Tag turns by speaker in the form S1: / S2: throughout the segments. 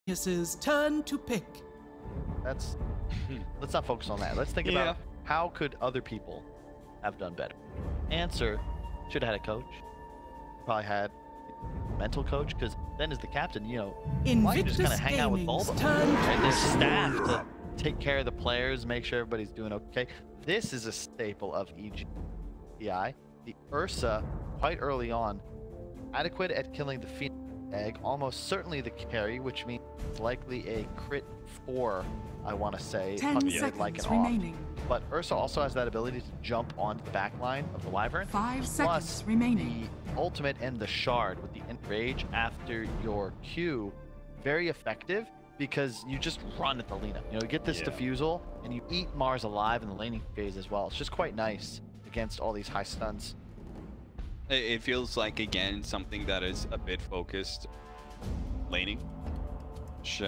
S1: Genius's turn to pick.
S2: Let's not focus on that. Let's think about how could other people have done better. Answer: should have had a coach. Probably had a mental coach, because then as the captain, you know, why you just kind of hang out with all of them? Right? There's staff to take care of the players, make sure everybody's doing okay. This is a staple of EGI. The Ursa, quite early on, adequate at killing the Phoenix egg, almost certainly the carry, which means it's likely a crit 4, I want to say.
S3: 10 seconds remaining.
S2: But Ursa also has that ability to jump onto the back line of the Wyvern.
S3: 5 seconds remaining.
S2: The ultimate and the shard with the enrage after your Q, very effective because you just run at the Lina. You know, you get this defusal and you eat Mars alive in the laning phase as well. It's just quite nice against all these high stuns.
S4: It feels like, again, something that is a bit focused laning. Which,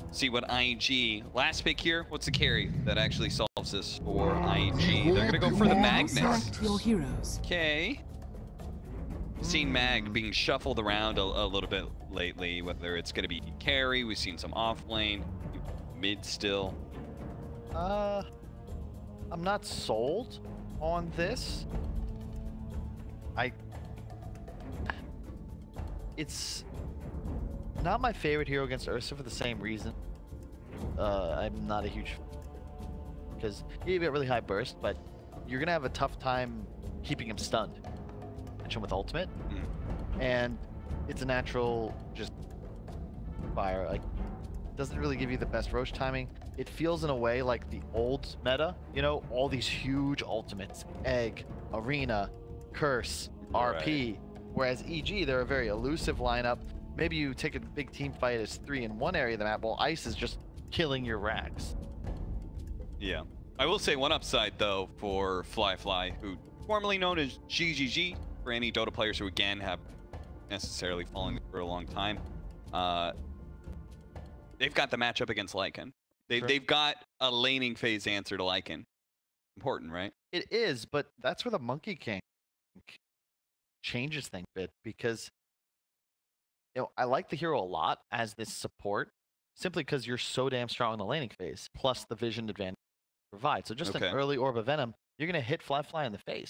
S4: see what ING, last pick here, what's the carry that actually solves this for ING? They're gonna go for the Magnus.
S3: Your heroes.
S4: Okay. Seen Mag being shuffled around a little bit lately, whether it's gonna be carry, we've seen some off lane, mid still.
S2: I'm not sold on this. It's not my favorite hero against Ursa for the same reason. I'm not a huge, because you get really high burst, but you're gonna have a tough time keeping him stunned. Catch him with ultimate, and it's a natural just fire. Like, doesn't really give you the best Roche timing. It feels in a way like the old meta, you know, all these huge ultimates, Egg, Arena, Curse, RP. Whereas EG, they're a very elusive lineup. Maybe you take a big team fight as 3 in one area of the map, while Ice is just killing your racks.
S4: Yeah. I will say one upside, though, for Fly, who formerly known as GGG, for any Dota players who, again, have necessarily fallen for a long time. They've got the matchup against Lycan. They've got a laning phase answer to Lycan. Important, right?
S2: It is, but that's where the Monkey King changes things a bit, because you know, I like the hero a lot as this support, simply because you're so damn strong in the laning phase, plus the vision advantage you provide. So just an early Orb of Venom, you're going to hit Fly in the face.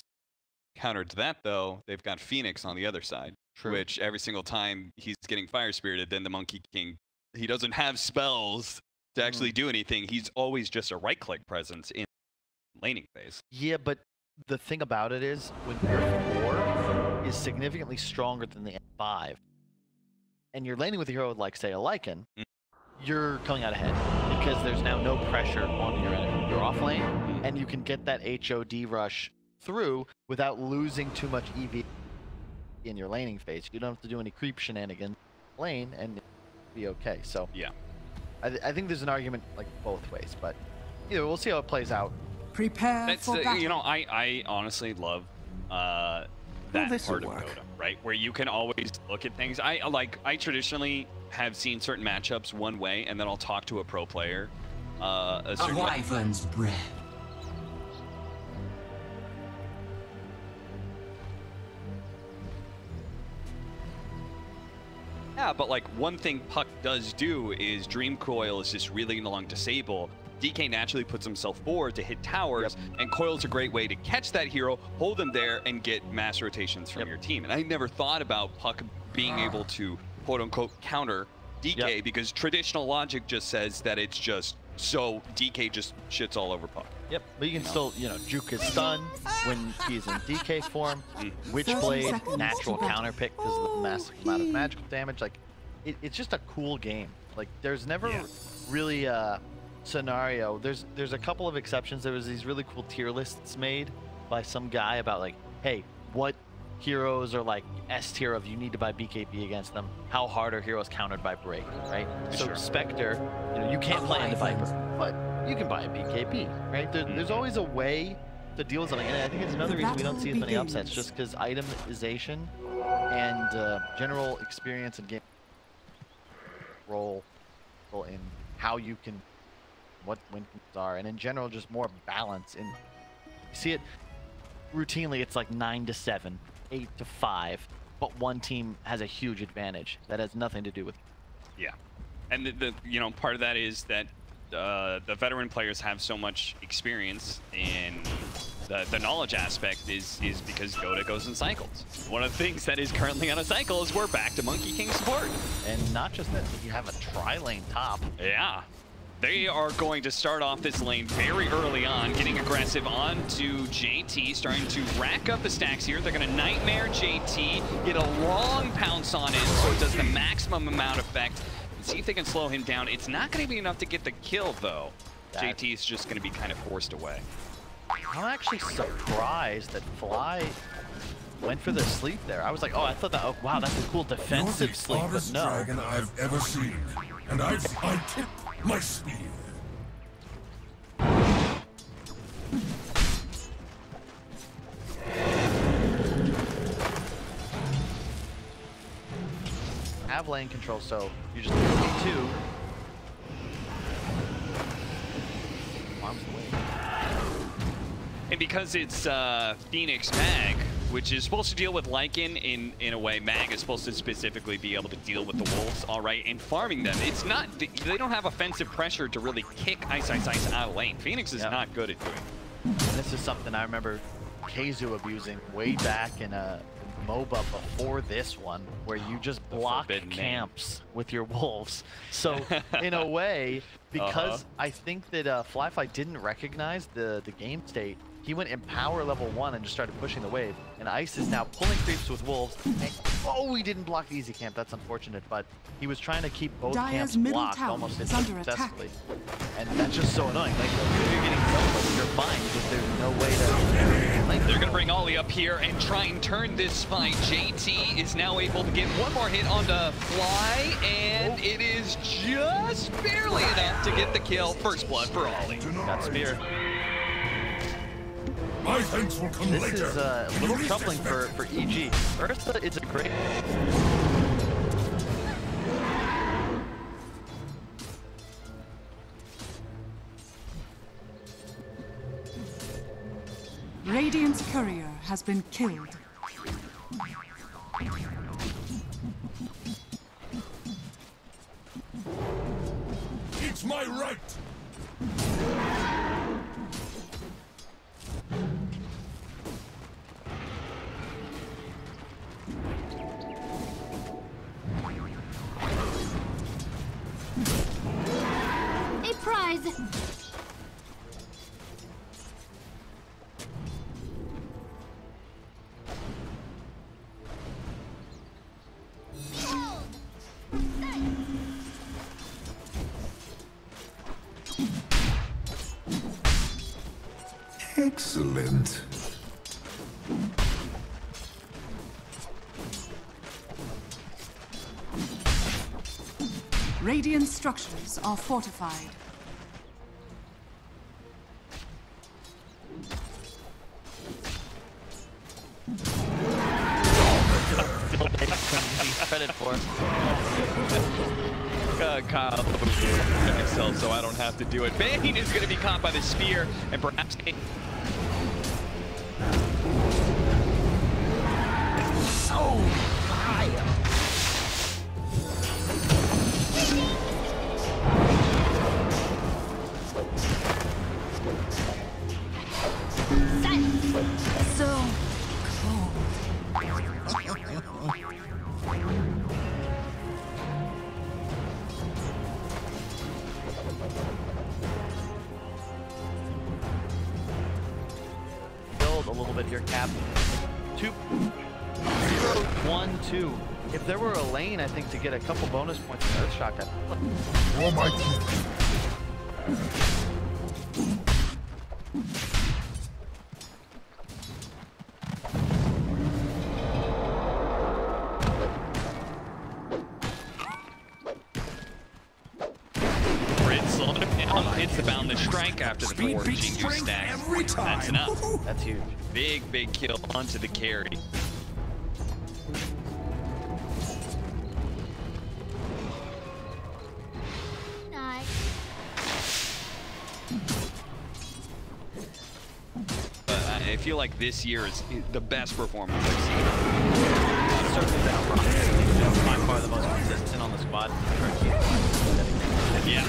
S4: Counter to that, though, they've got Phoenix on the other side, which every single time he's getting Fire Spirited, then the Monkey King, he doesn't have spells to actually do anything. He's always just a right-click presence in laning phase. Yeah,
S2: but the thing about it is, when your 4 is significantly stronger than the 5, and you're laning with a hero like, say, a Lycan, you're coming out ahead because there's now no pressure on your off lane, and you can get that HOD rush through without losing too much EV in your laning phase. You don't have to do any creep shenanigans lane, and it'll be okay. So
S4: yeah,
S2: I think there's an argument like both ways, but you know, we'll see how it plays out.
S3: Prepare for battle.
S4: You know, I honestly love that part of Dota, right? Where you can always look at things. I traditionally have seen certain matchups one way, and then I'll talk to a pro player a certain way.
S1: Wyvern's breath.
S4: Yeah, but like one thing Puck does do is Dream Coil is just really along disable. DK naturally puts himself forward to hit towers, and Coil's a great way to catch that hero, hold them there, and get mass rotations from your team. And I never thought about Puck being able to, quote-unquote, counter DK, because traditional logic just says that it's just so DK just shits all over Puck.
S2: Yep, but you can still, you know, juke his stun when he's in DK form. Witchblade, natural counter pick because of the massive amount of magical damage. Like, it's just a cool game. Like, there's never really scenario. There's a couple of exceptions. There was these really cool tier lists made by some guy about like, hey, what heroes are like S tier of you need to buy BKB against them? How hard are heroes countered by break, right? So Spectre, you know, you can't play into Viper, but you can buy a BKB, right? There's always a way to deal with something, and I think it's another reason we don't see as many upsets, just because itemization and general experience and game role in how you can, what wins are, and in general just more balance. And you see it routinely, it's like 9-7, 8-5, but one team has a huge advantage that has nothing to do with
S4: Yeah, and the you know, part of that is that the veteran players have so much experience in the knowledge aspect is because Dota goes in cycles. One of the things that is currently on a cycle is we're back to Monkey King support.
S2: And not just that, you have a tri-lane top.
S4: Yeah. They are going to start off this lane very early on, getting aggressive onto JT, starting to rack up the stacks here. They're going to Nightmare JT, get a long pounce on it so it does the maximum amount of effect, and see if they can slow him down. It's not going to be enough to get the kill, though. JT is just going to be kind of forced away.
S2: I'm actually surprised that Fly went for the sleep there. I was like, oh, I thought that, oh, wow, that's a cool defensive sleep, but no.
S5: Dragon I've ever seen, and I tip my spear.
S2: Have lane control, so you just need two. Arms away.
S4: And because it's Phoenix Mag, which is supposed to deal with Lycan in a way, Mag is supposed to specifically be able to deal with the Wolves, all right, and farming them. It's not, they don't have offensive pressure to really kick Ice out of lane. Phoenix is not good at doing.
S2: And this is something I remember Keizu abusing way back in a MOBA before this one, where you just block camps with your wolves. So in a way, because I think that Flyfly didn't recognize the game state, he went in power level 1 and just started pushing the wave. And Ice is now pulling creeps with wolves. And, oh, he didn't block the easy camp. That's unfortunate, but he was trying to keep both camps blocked almost successfully. And that's just so annoying. Like, if you're getting killed, you're fine because there's no way to. Like,
S4: they're gonna bring Ollie up here and try and turn this fight. JT is now able to get one more hit on the Fly, and it is just barely enough to get the kill. First blood for Ollie.
S2: Got spear.
S5: My thanks will come later.
S2: This is a little troubling for EG. Ursa is a great.
S3: Radiant's courier has been killed.
S5: It's my right.
S6: A prize.
S5: Excellent.
S3: Radiant structures are fortified.
S2: Credit for.
S4: Kyle myself so I don't have to do it. Bane is going to be caught by the spear and perhaps.
S1: So fire.
S3: So cold.
S2: Build a little bit here, Cap. 2, 0, 1, 2. If there were a lane, I think, to get a couple bonus points in Earthshock,
S5: Oh my teeth.
S4: Hits the boundless strike after the 4 Jingu stacks.
S5: Every time.
S4: That's enough.
S2: that's huge.
S4: Big kill onto the carry.
S6: Nice.
S4: But I feel like this year is the best performance I've seen.
S2: Certainly that by far the most consistent on the squad. squad.
S4: Yeah.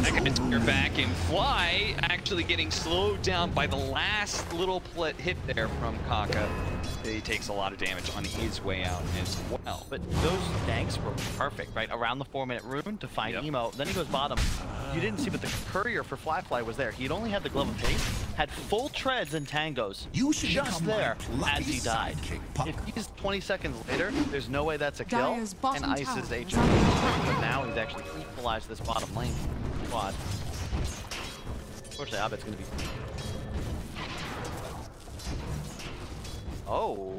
S4: That guy's your back and fly, actually getting slowed down by the last little hit there from Kaka. He takes a lot of damage on his way out as well.
S2: But those ganks were perfect, right? Around the 4-minute rune to find Emo. Then he goes bottom. You didn't see, but the courier for Fly was there. He'd only had the glove of haste, had full treads and tangos just there as he died. If he's 20 seconds later, there's no way that's a kill. And Ice's HP. But now he's actually equalized this bottom lane squad. Unfortunately, Abed's going to be... Oh.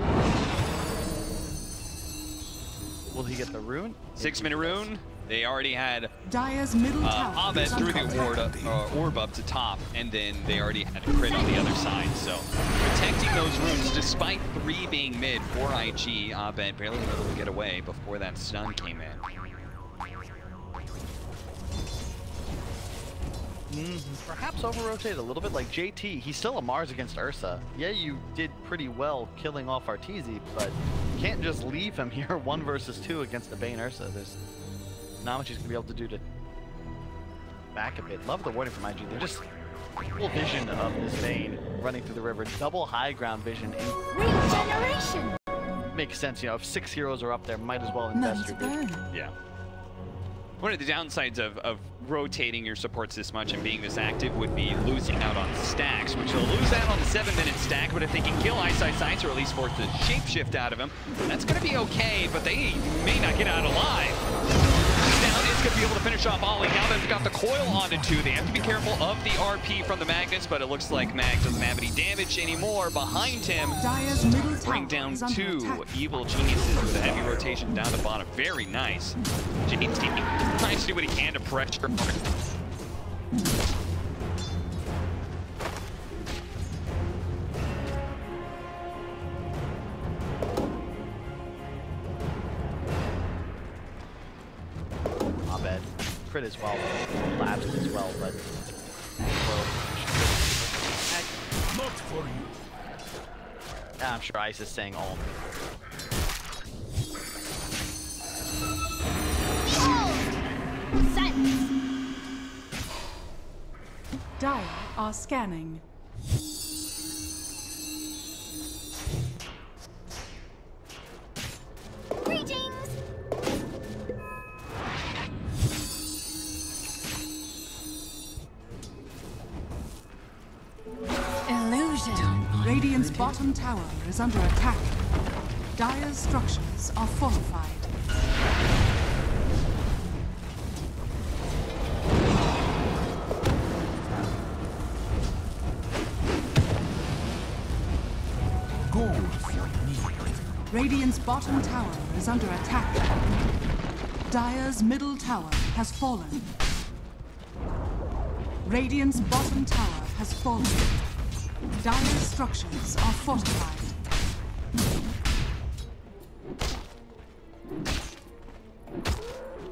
S2: Will he get the rune?
S4: 6-minute rune. They already had
S3: Dire's middle tower
S4: Abed threw the orb up to top, and then they already had a crit on the other side. So protecting those runes, despite 3 being mid for IG, Abed barely able to get away before that stun came in.
S2: Perhaps over-rotate a little bit like JT. He's still a Mars against Ursa. Yeah, you did pretty well killing off Arteezy, but you can't just leave him here 1 versus 2 against the Bane Ursa. There's not much he's going to be able to do to back a bit. Love the warding from IG. They're just full vision of this Bane running through the river. Double high ground vision.
S6: Regeneration!
S2: Makes sense, you know, if 6 heroes are up there, might as well invest your vision.
S4: Yeah. One of the downsides of rotating your supports this much and being this active would be losing out on stacks, which they'll lose out on the 7-minute stack, but if they can kill Ice, or at least force the shapeshift out of him, that's going to be okay, but they may not get out alive. Down is going to be able to finish off Ollie. Now they've got the coil onto 2. They have to be careful of the RP from the Magnus, but it looks like Mag doesn't have any damage anymore. Behind him,
S3: Dire's middle
S4: bring down 2 evil geniuses with a heavy rotation down the bottom. Very nice. JT trying to do what he can to pressure.
S2: Abed crit as well, collapsed as well, but
S5: Not for you.
S2: I'm sure Ice is saying all.
S6: Silence!
S3: Dire are scanning.
S6: Greetings!
S3: Illusion. Radiant's bottom tower is under attack. Dire's structures are fortified. Radiant's bottom tower is under attack. Dire's middle tower has fallen. Radiant's bottom tower has fallen. Dire's structures are fortified.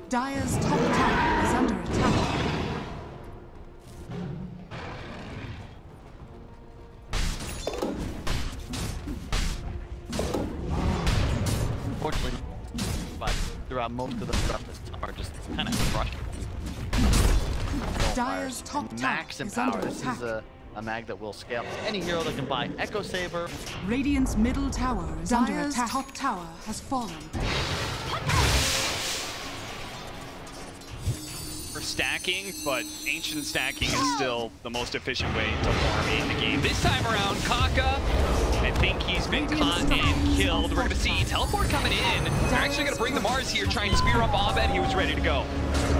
S3: Dire's top tower is under attack.
S2: Unfortunately, but throughout most of the stuff, this are just kind of crushed.
S3: Dire's top tower
S2: Max in
S3: is
S2: power.
S3: under
S2: This
S3: attack.
S2: is a mag that will scale. Any hero that can buy Echo Saber.
S3: Radiant's middle tower is under attack. Dire's top tower has fallen.
S4: For stacking, but ancient stacking is still the most efficient way to farm in the game. This time around, Kaka, I think he's been caught and killed. We're going to see teleport coming in. They're actually going to bring the Mars here, try and spear up Abed. He was ready to go.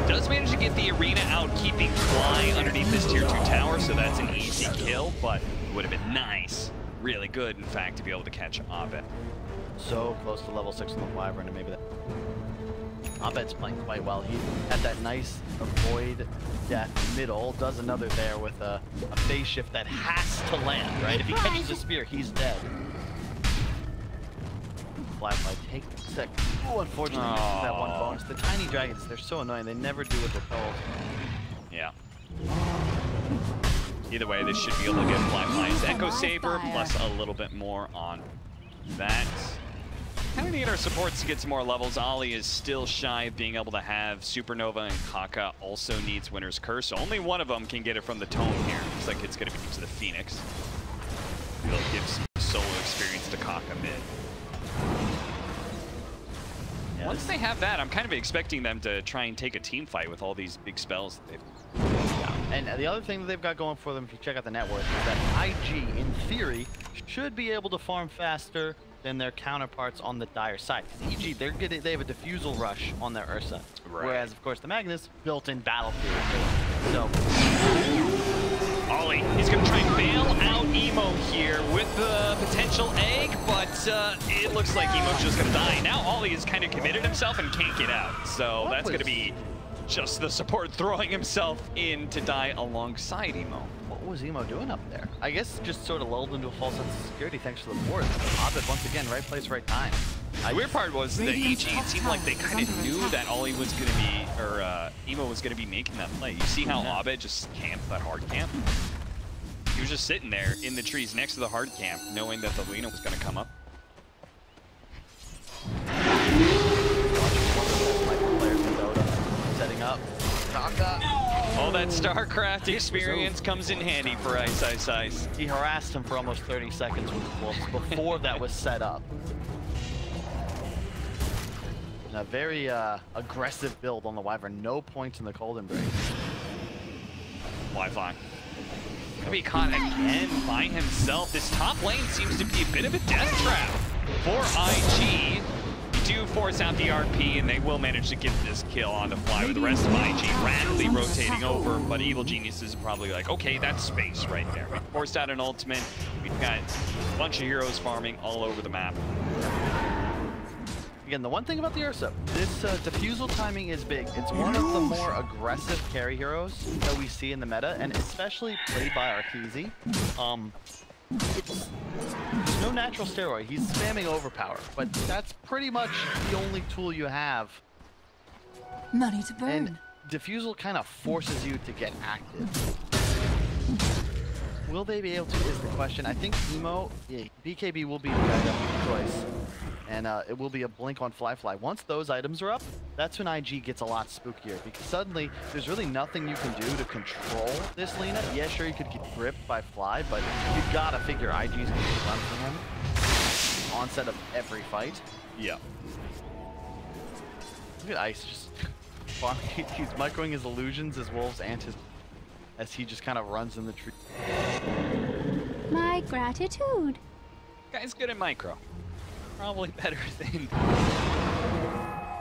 S4: Does manage to get the arena out, keeping Fly underneath this tier 2 tower, so that's an easy kill, but it would have been nice, really good, in fact, to be able to catch Abed.
S2: So close to level 6 on the Wyvern, and maybe that. Abed's playing quite well. He had that nice avoid death middle, does another there with a phase shift that has to land, right? If he catches a spear, he's dead. Fly take sec. Oh, unfortunately, misses that one bonus. The tiny dragons, they're so annoying. They never do what they're told.
S4: Yeah. Either way, this should be able to get Fly's Echo Saber, plus a little bit more on that. Kind of need our supports to get some more levels. Ollie is still shy of being able to have Supernova, and Kaka also needs Winter's Curse. Only one of them can get it from the Tome here. Looks like it's going to be to the Phoenix. We'll give some solo experience to Kaka mid. Yeah. Once they have that, I'm kind of expecting them to try and take a team fight with all these big spells that they've.
S2: Yeah. And the other thing that they've got going for them, if you check out the net worth, is that IG, in theory, should be able to farm faster than their counterparts on the Dire side. EG, they have a diffusal rush on their Ursa, right. Whereas of course the Magnus built-in battlefield. So
S4: Ollie, he's gonna try and bail out Emo here with the potential egg, but it looks like Emo's just gonna die. Now Ollie has kind of committed himself and can't get out, so that's gonna be just the support throwing himself in to die alongside Emo.
S2: What was Emo doing up there? I guess just sort of lulled into a false sense of security thanks to the board. Ovid, once again, right place, right time.
S4: The weird part was that EG, it seemed like they kind of knew that Ollie was going to be, or Emo was going to be making that play. You see how Ovid just camped that hard camp? He was just sitting there in the trees next to the hard camp, knowing that the Lina was going to come up.
S2: Players in Dota setting up. Kaka.
S4: All that StarCraft experience comes in handy for Ice.
S2: He harassed him for almost 30 seconds with the wolves before that was set up. And a very aggressive build on the Wyvern. No points in the Cold Embrace.
S4: Wi-Fi. Gonna be caught again by himself. This top lane seems to be a bit of a death trap for IG. Do force out the RP, and they will manage to get this kill on the fly with the rest of IG rapidly rotating over, but Evil Geniuses are probably like, okay, that's space right there. We forced out an ultimate. We've got a bunch of heroes farming all over the map.
S2: Again, the one thing about the Ursa, this diffusal timing is big. It's one of the more aggressive carry heroes that we see in the meta, and especially played by Arteezy. There's no natural steroid. He's spamming overpower, but that's pretty much the only tool you have.
S3: Money to burn.
S2: And diffusal kind of forces you to get active. Will they be able to is the question. I think Emo, yeah, BKB will be the guy choice. And it will be a blink on Fly. Once those items are up, that's when IG gets a lot spookier, because suddenly there's really nothing you can do to control this Lina. Yeah, sure, you could get gripped by Fly, but you gotta figure IG's gonna run for him. Onset of every fight.
S4: Yeah.
S2: Look at Ice just he's microing his illusions, his wolves, and his as he just kind of runs in the tree.
S6: My gratitude.
S4: Guy's good at micro. Probably better than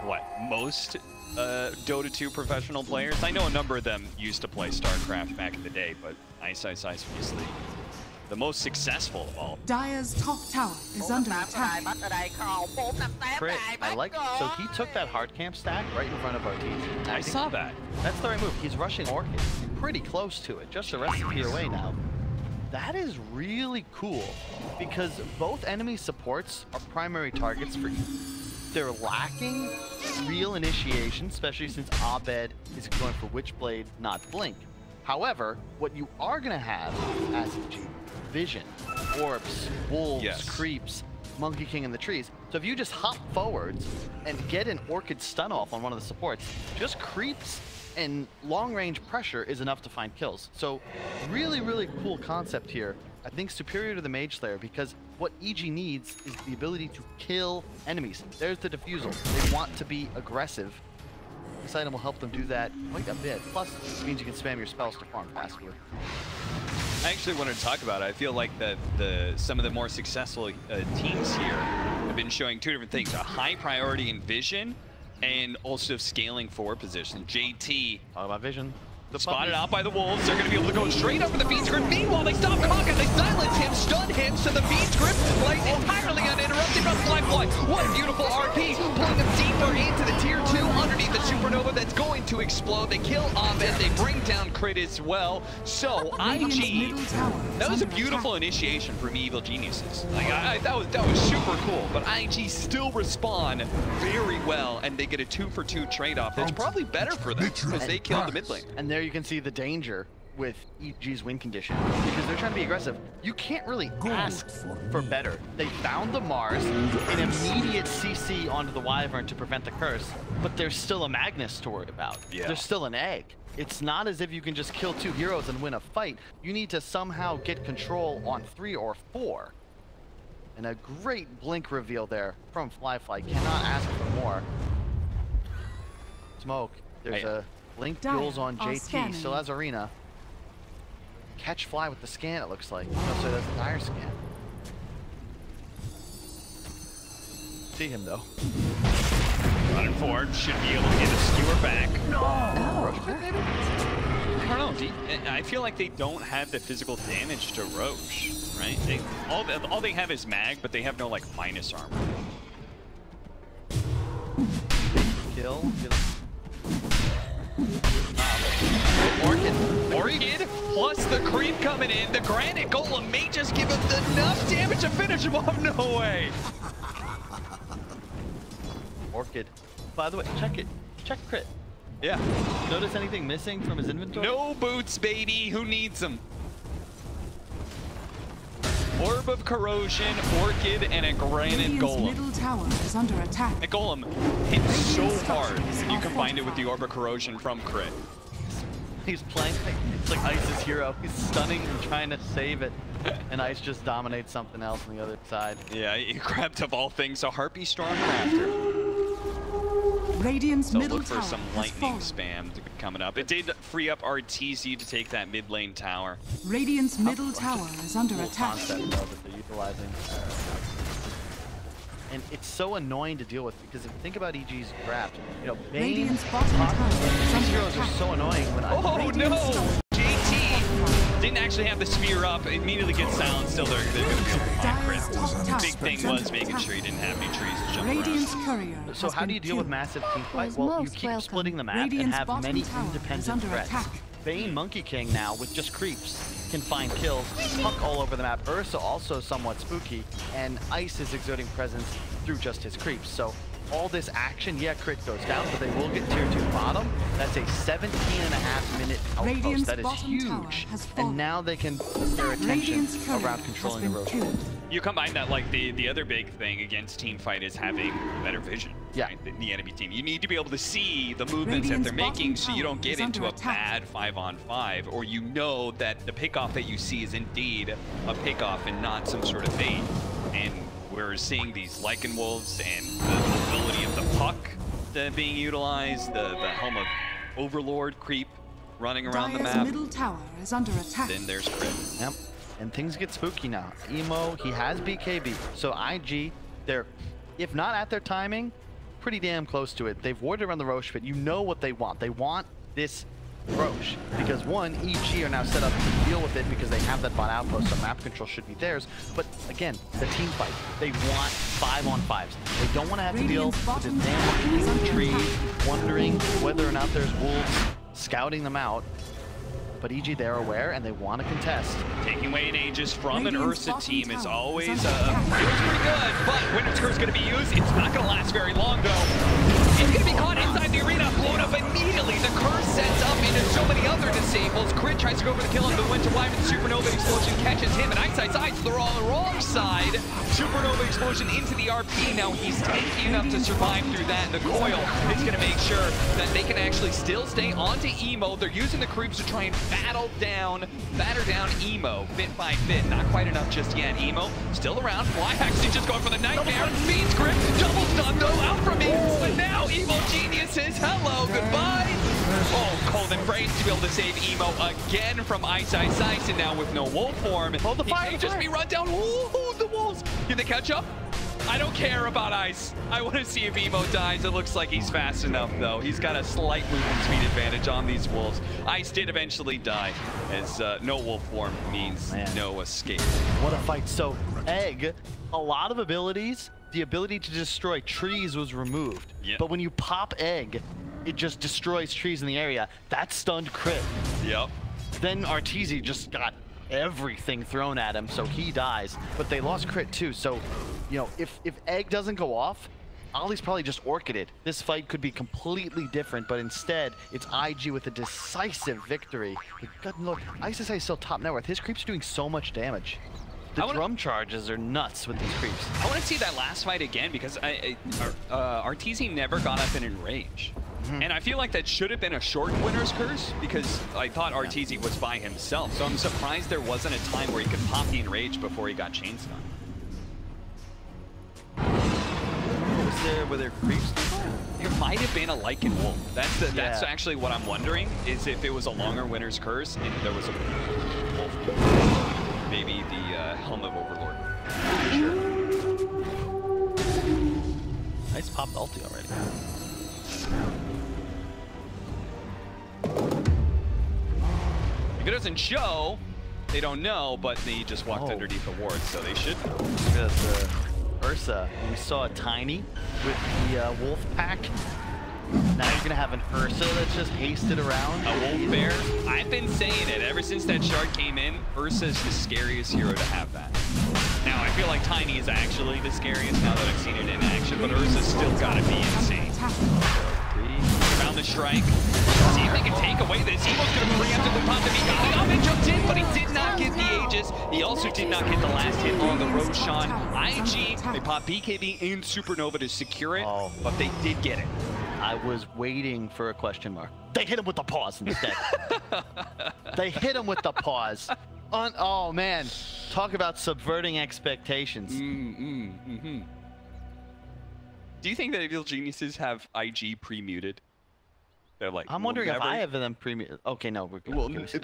S4: what most Dota 2 professional players. I know a number of them used to play StarCraft back in the day, but Ice is the most successful of all.
S3: Dire's top tower is under attack.
S2: Crit, I like. So he took that hard camp stack right in front of Arteezy.
S4: I saw that.
S2: That's the right move. He's rushing Orchid, pretty close to it. Just a recipe away now. That is really cool, because both enemy supports are primary targets for you. They're lacking real initiation, especially since Abed is going for Witchblade, not Blink. However, what you are going to have as EG, vision, orbs, wolves, creeps, Monkey King in the trees. So if you just hop forwards and get an Orchid stun off on one of the supports, just creeps and long-range pressure is enough to find kills. So really, really cool concept here. I think superior to the Mage Slayer, because what EG needs is the ability to kill enemies. There's the diffusal. They want to be aggressive. This item will help them do that quite a bit. Plus, it means you can spam your spells to farm faster.
S4: I actually wanted to talk about it. I feel like that some of the more successful teams here have been showing two different things: a high priority in vision, and also scaling forward position. JT.
S2: Talk about vision.
S4: Spotted out by the Wolves. They're going to be able to go straight up for the Fiend's Grip. Meanwhile, they stop Kaka. They silence him, stun him, so the Fiend's Grip plays entirely uninterrupted from Flyfly. What a beautiful RP, pulling them deeper into the tier 2 underneath the Supernova that's going to explode. They kill Abed. They bring down Crit as well. So IG, that was a beautiful initiation from Evil Geniuses. Like that was super cool. But IG still respond very well, and they get a 2-for-2 trade-off. That's probably better for them because they killed the mid lane.
S2: And there you can see the danger with EG's win condition because they're trying to be aggressive. You can't really ask for better. They found the Mars, an immediate CC onto the Wyvern to prevent the curse, but there's still a Magnus to worry about.
S4: Yeah.
S2: There's still an egg. It's not as if you can just kill 2 heroes and win a fight. You need to somehow get control on 3 or 4. And a great blink reveal there from Flyfly. Cannot ask for more. Smoke. There's a blink duels on JT. Still has Arena. Catch Fly with the scan, it looks like. No, so that's a dire scan. See him though.
S4: Running forward, should be able to get a skewer back.
S2: No!
S4: I don't know. I feel like they don't have the physical damage to Roche, right? All they have is mag, but they have no like minus armor.
S2: Kill.
S4: Orchid plus the creep coming in. The Granite Golem may just give him enough damage to finish him off. No way.
S2: Orchid. By the way, check it. Check crit.
S4: Yeah.
S2: Notice anything missing from his inventory?
S4: No boots, baby. Who needs them? Orb of Corrosion, Orchid, and a Granite Golem.
S3: Middle tower is under attack.
S4: A Golem hits so hard when you combine it with the Orb of Corrosion from crit.
S2: He's playing it's like Ice's hero. He's stunning and trying to save it. And Ice just dominates something else on the other side.
S4: Yeah, he grabbed of all things a Harpy Stormcrafter.
S3: Radiant's
S4: So
S3: middle
S4: look for
S3: tower
S4: some
S3: has
S4: lightning
S3: fallen.
S4: spam coming up. It did free up Arteezy to take that mid lane tower.
S3: Radiant's middle tower is under
S2: Cool
S3: attack.
S2: concept though, that they're utilizing. And it's so annoying to deal with because if you think about EG's draft, you know, Bane,
S3: Radiant's bottom
S2: Puck,
S3: tower is
S2: these
S3: under
S2: heroes are
S3: attack.
S2: so annoying when
S4: Oh no! JT didn't actually have the spear up. Immediately gets silenced. Still, they're going to be able to find
S3: Dire's
S4: crit.
S3: top tower
S4: Big thing
S3: is
S4: was
S3: under
S4: making
S3: attack.
S4: sure he didn't have any trees to jump
S3: Radiant's
S4: around.
S3: courier
S2: So
S3: has
S2: how do
S3: been
S2: you deal with
S3: killed.
S2: massive team fight?
S6: Was
S2: Well, you
S6: most
S2: keep
S6: welcome.
S2: splitting the map
S3: Radiant's
S2: and have
S3: bottom
S2: many
S3: tower is
S2: independent
S3: under
S2: threats.
S3: attack.
S2: Bane Monkey King now with just creeps can find kills. Puck all over the map. Ursa also somewhat spooky, and Ice is exerting presence through just his creeps. So all this action, yeah, crit goes down, but they will get tier 2 bottom. That's a 17.5-minute outpost.
S3: Radiant's
S2: That is
S3: bottom tower
S2: huge.
S3: has fallen.
S2: And now they can put their attention
S3: Radiant's courier
S2: around
S3: has
S2: controlling
S3: been
S2: the road.
S3: killed.
S4: You combine that, like, the other big thing against team fight is having better vision.
S2: Yeah.
S4: Right? The enemy team. You need to be able to see the movements that
S3: Radiant's
S4: they're making
S3: bottom
S4: so you don't
S3: tower
S4: get
S3: is
S4: into
S3: under
S4: a
S3: attack.
S4: bad 5-on-5, or you know that the pickoff that you see is indeed a pickoff and not some sort of bait. And we're seeing these Lycan Wolves and the ability of the Puck being utilized, the Helm of Overlord creep running around the
S3: Dire's
S4: map.
S3: middle tower is under attack.
S4: Then there's crit.
S2: Yep. And things get spooky now. Emo, he has BKB. So IG, they're, if not at their timing, pretty damn close to it. They've warded around the Roche pit. You know what they want. They want this Roche. Because one, EG are now set up to deal with it because they have that bot outpost, so map control should be theirs. But again, the team fight. They want 5-on-5s. They don't want to have to deal
S3: Radiant's
S2: with this
S3: bottom
S2: damn
S3: tower is
S2: monkey
S3: under
S2: tree,
S3: attack.
S2: wondering whether or not there's wolves scouting them out. But EG, they're aware and they want to contest.
S4: Taking away an Aegis from an
S3: Radiant's
S4: Ursa
S3: bottom
S4: team is
S3: tower
S4: always
S3: is under attack.
S4: feels pretty good, but Winter's Curse is going to be used. It's not going to last very long, though. It's going to be caught inside the arena, blown up immediately. The Curse sets up into so many other disables. Crit tries to go for the kill on the Winter Wyvern. Supernova Explosion catches him, and Ice, they're all on the wrong side. Supernova Explosion into the RP. Now he's tanky enough to survive through that. The Coil is going to make sure that they can actually still stay onto Emo. They're using the creeps to try and batter down Emo bit by bit. Not quite enough just yet. Emo still around. Fly actually just going for the nightmare. Feeds grip. Double stun though out from me. But now Emo Geniuses. Hello. Goodbye. Oh, cold embrace to be able to save Emo again from Ice. And now with no wolf form,
S2: Hold the fire,
S4: he may
S2: the
S4: just
S2: fire.
S4: be run down. Ooh, the wolves. Can they catch up? I don't care about Ice. I want to see if Emo dies. It looks like he's fast enough, though. He's got a slight movement speed advantage on these wolves. Ice did eventually die, as no wolf form means no escape.
S2: What a fight. So, Egg, a lot of abilities, the ability to destroy trees was removed.
S4: Yep.
S2: But when you pop Egg, it just destroys trees in the area. That stunned crit.
S4: Yep.
S2: Then Arteezy just got everything thrown at him, so he dies. But they lost crit too, so, you know, if Egg doesn't go off, Ollie's probably just orchided. This fight could be completely different, but instead, it's IG with a decisive victory. God, look, ISSI is still top net worth. His creeps are doing so much damage. The drum charges are nuts with these creeps.
S4: I want to see that last fight again because Arteezy never got up and in range. And I feel like that should have been a short winner's curse because I thought Arteezy was by himself. So I'm surprised there wasn't a time where he could pop the enrage before he got chain stun.
S2: Were there creeps?
S4: There might have been a Lycan Wolf. That's actually what I'm wondering, is if it was a longer winner's curse and there was a wolf. Maybe the Helm of Overlord. Sure.
S2: Nice popped ulti already.
S4: If it doesn't show, they don't know, but they just walked underneath the ward, so they should know.
S2: Look at Ursa. We saw a Tiny with the wolf pack. Now you're gonna have an Ursa that's just hasted around.
S4: A wolf bear. I've been saying it ever since that shard came in. Ursa is the scariest hero to have that. Now I feel like Tiny is actually the scariest now that I've seen it in action, but Ursa's still gotta be insane. Found the strike. See if they can take away this. Evo's gonna preemptively pop the beacon. Oh, they jumped in, but he did not get the Aegis. He also did not get the last hit on the Roshan. IG, they pop BKB and Supernova to secure it, but they did get it.
S2: I was waiting for a question mark. They hit him with the pause instead. They hit him with the pause. Oh man, talk about subverting expectations.
S4: Do you think that Evil Geniuses have IG pre-muted? They're like,
S2: I'm wondering if I have them pre-muted. Okay, no, we're good.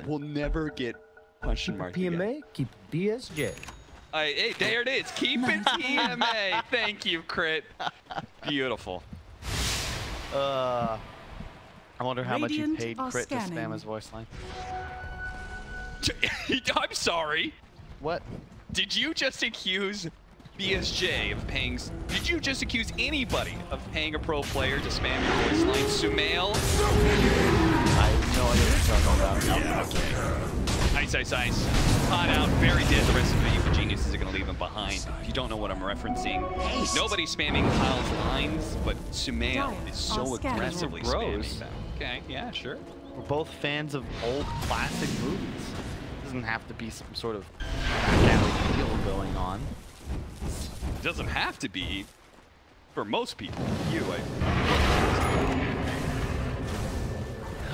S4: We'll never get question mark
S1: PMA,
S4: again.
S1: keep DSJ.
S4: Hey, there it is. Keep it TMA. Thank you, Crit. Beautiful.
S2: I wonder how much you
S3: Radiant
S2: paid
S3: are
S2: Crit to spam
S3: scanning.
S2: his voice line.
S4: I'm sorry.
S2: What?
S4: Did you just accuse BSJ of paying... Did you just accuse anybody of paying a pro player to spam your voice line? Sumail?
S2: I have no idea what you're talking about.
S4: Okay. Ice. Hot out, very dead. The rest of the Evil Geniuses are going to leave him behind. If you don't know what I'm referencing, nobody's spamming Kyle's lines, but Sumail is so aggressively spamming them. Okay, yeah, sure.
S2: We're both fans of old classic movies. It doesn't have to be some sort of back-alley deal going on.
S4: It doesn't have to be for most people.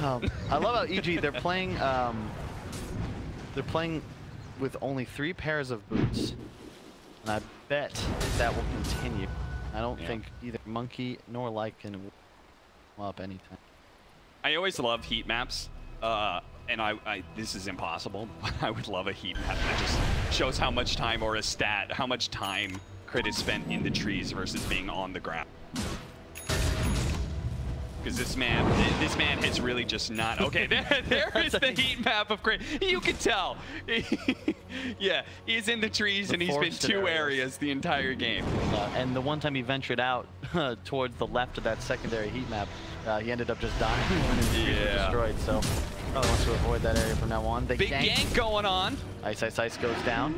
S2: I love how EG they're playing with only 3 pairs of boots, and I bet that will continue. I don't think either Monkey nor Lycan will come up anytime.
S4: I always love heat maps, and this is impossible, but I would love a heat map that just shows how much time, or a stat, how much time Crit is spent in the trees versus being on the ground. Because this man has really just not... Okay, there is the heat map of Crit. You can tell. Yeah, he's in the trees and he's been 2 areas the entire game.
S2: And the one time he ventured out towards the left of that secondary heat map, he ended up just dying when his trees were destroyed. So probably wants to avoid that area from now on.
S4: Big gank going on.
S2: Ice goes down.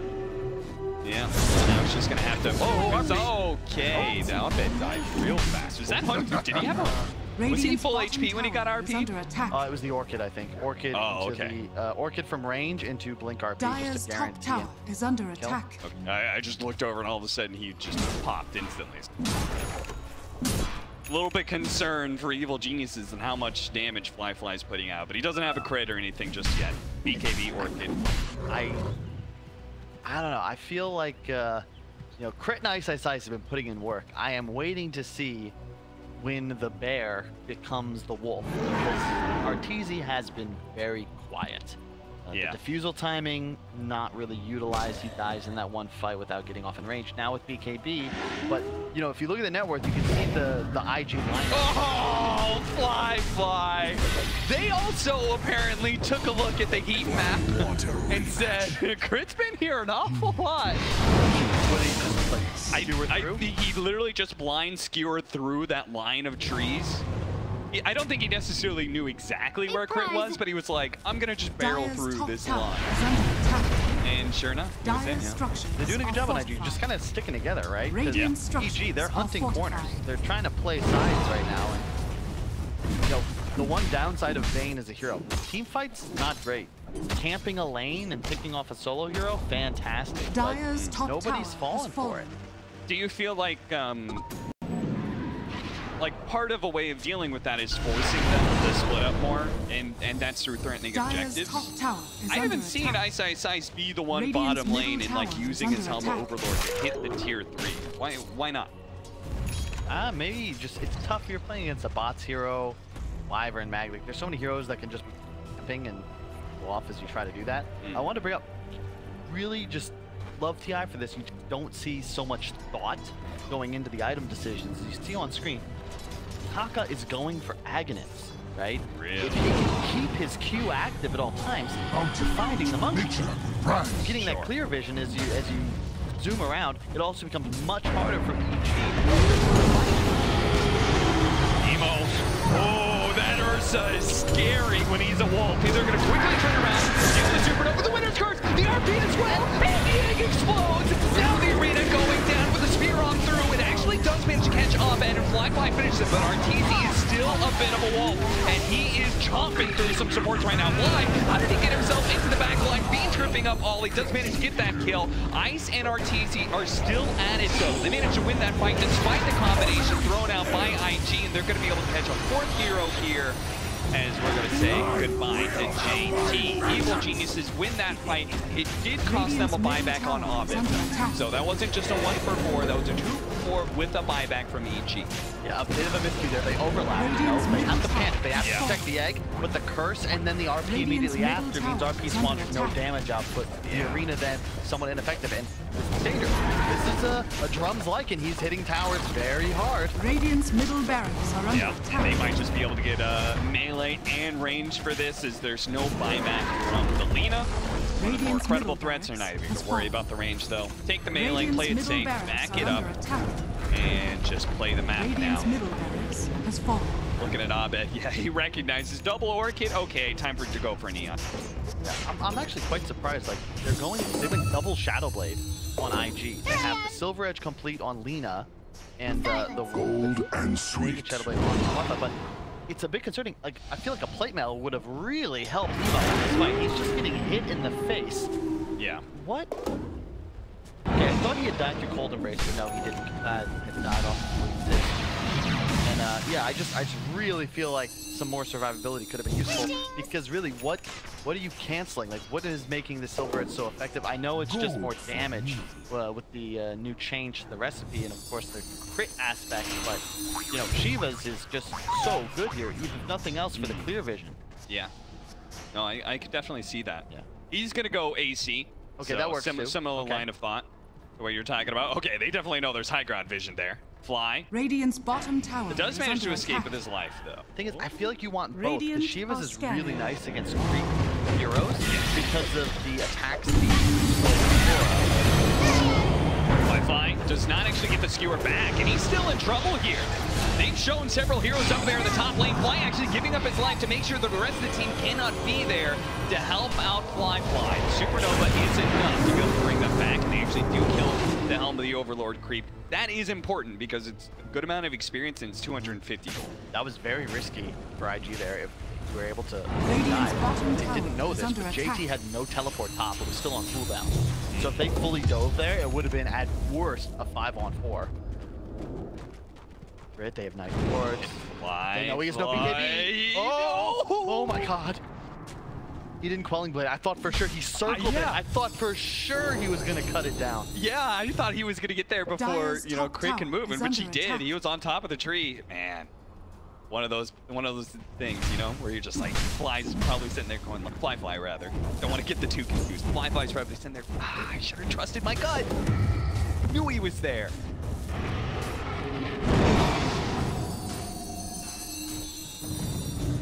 S4: Yeah, now he's just gonna have to. Oh, okay. Now it died real fast. Was that Hunter? Did he have a? Was he full HP when he got RP?
S2: It was the Orchid, I think. Orchid. Orchid from range into Blink RP.
S3: Dire's
S2: just to
S3: top tower is under attack.
S4: Okay. I just looked over and all of a sudden he just popped instantly. A little bit concerned for Evil Geniuses and how much damage Fly's putting out, but he doesn't have a crit or anything just yet. BKB Orchid.
S2: I don't know. I feel like, Crit and Ice have been putting in work. I am waiting to see when the bear becomes the wolf, because Arteezy has been very quiet. The defusal timing, not really utilized. He dies in that one fight without getting off in range. Now with BKB, but, if you look at the net worth, you can see the IG line.
S4: Oh, Fly. They also apparently took a look at the heat map and said, Crit's been here an awful lot. He literally just blind skewered through that line of trees. I don't think he necessarily knew exactly where Crit was, but he was like, I'm gonna just barrel through this line. And sure enough, he was
S3: Dire
S4: in, yeah.
S3: structures
S2: They're doing a good
S3: are
S2: job on IG,
S3: fortified.
S2: just kind of sticking together, right? 'Cause
S3: Radiant structures
S2: EG, they're
S3: are
S2: hunting corners.
S3: fortified.
S2: They're trying to play sides right now. And, you know, the one downside of Vayne as a hero, team fights, not great. Camping a lane and picking off a solo hero, fantastic. But
S3: Dire's top
S2: nobody's
S3: tower
S2: falling
S3: has
S2: for
S3: fallen.
S2: it.
S4: Do you feel like part of a way of dealing with that is forcing them to split up more, and that's through threatening
S3: Dire's
S4: objectives?
S3: top tower is
S4: I
S3: under
S4: haven't seen
S3: attack.
S4: Ice be the one
S3: Radiant's
S4: bottom lane
S3: middle
S4: and like
S3: tower
S4: using
S3: is
S4: his
S3: under
S4: Helmet
S3: attack.
S4: Overlord to hit the tier 3. Why not?
S2: Maybe just, it's tough if you're playing against a bots hero, Wyvern, Mag. Like, there's so many heroes that can just be camping and go off as you try to do that. I want to bring up, really just love TI for this. You just don't see so much thought going into the item decisions. As you see on screen, Taka is going for Aghanim's, right?
S4: Really?
S2: If he can keep his Q active at all times, you're finding the monkey.
S5: Nature rise.
S2: Getting that clear vision as you zoom around, it also becomes much harder for EG.
S4: Emo. Oh, that Ursa is scary when he's a wolf. They're going to quickly turn around, use the supernova, the winner's curse, the RP as well, and the egg explodes. Now the arena going down with a spear on through. It actually does manage to catch up, and Fly finishes it, but Arteezy is still a bit of a wolf, and he is chomping through some supports right now. Why? How did he get himself into the back line? Bean tripping up all. He does manage to get that kill. Ice and Arteezy are still at it, though. They managed to win that fight despite the combination thrown out by IG, and they're going to be able to catch a 4th hero here as we're going to say goodbye to JT. Evil Geniuses win that fight. It did cost them a buyback on Ovid. So that wasn't just a 1-for-4, that was a 2-for-4 with a buyback from EG.
S2: Yeah, a bit of a miscue there. They overlap, you know? They have to panic. They have to protect the egg with the curse, and then the RP immediately after means RP spawns no damage output. The arena then somewhat ineffective, and this is dangerous. This is a drums like, and he's hitting towers very hard.
S3: Radiant's middle barracks are under
S4: Yeah,
S3: attack.
S4: and they might just be able to get melee and range for this, as there's no buyback from the Lina. One of the more
S3: Radiant's
S4: credible
S3: middle
S4: threats are not even
S3: barracks
S4: going to worry
S3: has
S4: about the range, though. Take the melee,
S3: Radiant's
S4: play it
S3: middle
S4: safe,
S3: barracks
S4: back
S3: are
S4: it up,
S3: under attack.
S4: and just play the map
S3: Radiant's
S4: now.
S3: middle barracks has fallen.
S4: Looking at Abed, yeah, he recognizes double orchid. Okay, time for it to go for Neon.
S2: Yeah, I'm actually quite surprised. Like, they went double Shadowblade on IG. They have the Silver Edge complete on Lina, and the
S5: Gold and
S2: naked
S5: sweet.
S2: Shadowblade on Martha, but it's a bit concerning. Like, I feel like a plate mail would have really helped Emo in this fight. He's just getting hit in the face.
S4: Yeah.
S2: What? Okay, I thought he had died through Cold Embrace, but no, he didn't. Had died off this. And yeah, I just really feel like some more survivability could have been useful, because really, what are you canceling? Like, what is making the Silver Edge so effective? I know it's just more damage with the new change to the recipe, and of course the crit aspect, but you know, Shiva's is just so good here, if nothing else for the clear vision.
S4: Yeah. No, I could definitely see that.
S2: Yeah.
S4: He's going to go AC.
S2: Okay,
S4: so
S2: that works too.
S4: Similar
S2: Okay.
S4: line of thought to what you're talking about. Okay, they definitely know there's high ground vision there. Fly.
S3: Radiant's bottom tower
S4: It does
S3: is
S4: manage to
S3: under
S4: escape
S3: attack.
S4: with his life, though.
S2: Thing is, I feel like you want both.
S3: Radiant
S2: Because Shiva's
S3: are
S2: is
S3: scanning.
S2: really nice against creep heroes because of the attack speed.
S4: Fly does not actually get the skewer back, and he's still in trouble here. They've shown several heroes up there in the top lane. Fly actually giving up his life to make sure that the rest of the team cannot be there to help out Fly. Supernova is enough to be able to bring them back, and they actually do kill the Helm of the Overlord creep. That is important because it's a good amount of experience, and it's 250 gold.
S2: That was very risky for IG there if you were able to
S3: Radiant's bottom
S2: They
S3: tower
S2: didn't know
S3: is
S2: this,
S3: under
S2: but
S3: attack.
S2: JT had no teleport top. It was still on cooldown. So if they fully dove there, it would have been at worst a 5-on-4. Right, they have nice wards.
S4: Fly.
S2: They know he has no BKB. Oh my god. He didn't Quelling Blade. I thought for sure he circled
S4: yeah.
S2: it. I thought for sure he was going to cut it down.
S4: Yeah, I thought he was going to get there before,
S3: Dire's
S4: you know,
S3: top
S4: Crit can
S3: tower
S4: move,
S3: is
S4: and which he
S3: under
S4: did.
S3: attack.
S4: He was on top of the tree. Man, one of those things, you know, where you're just like, Fly's probably sitting there going, like, Fly rather. Don't want to get the two confused. Fly's probably sitting there, I should have trusted my gut. Knew he was there.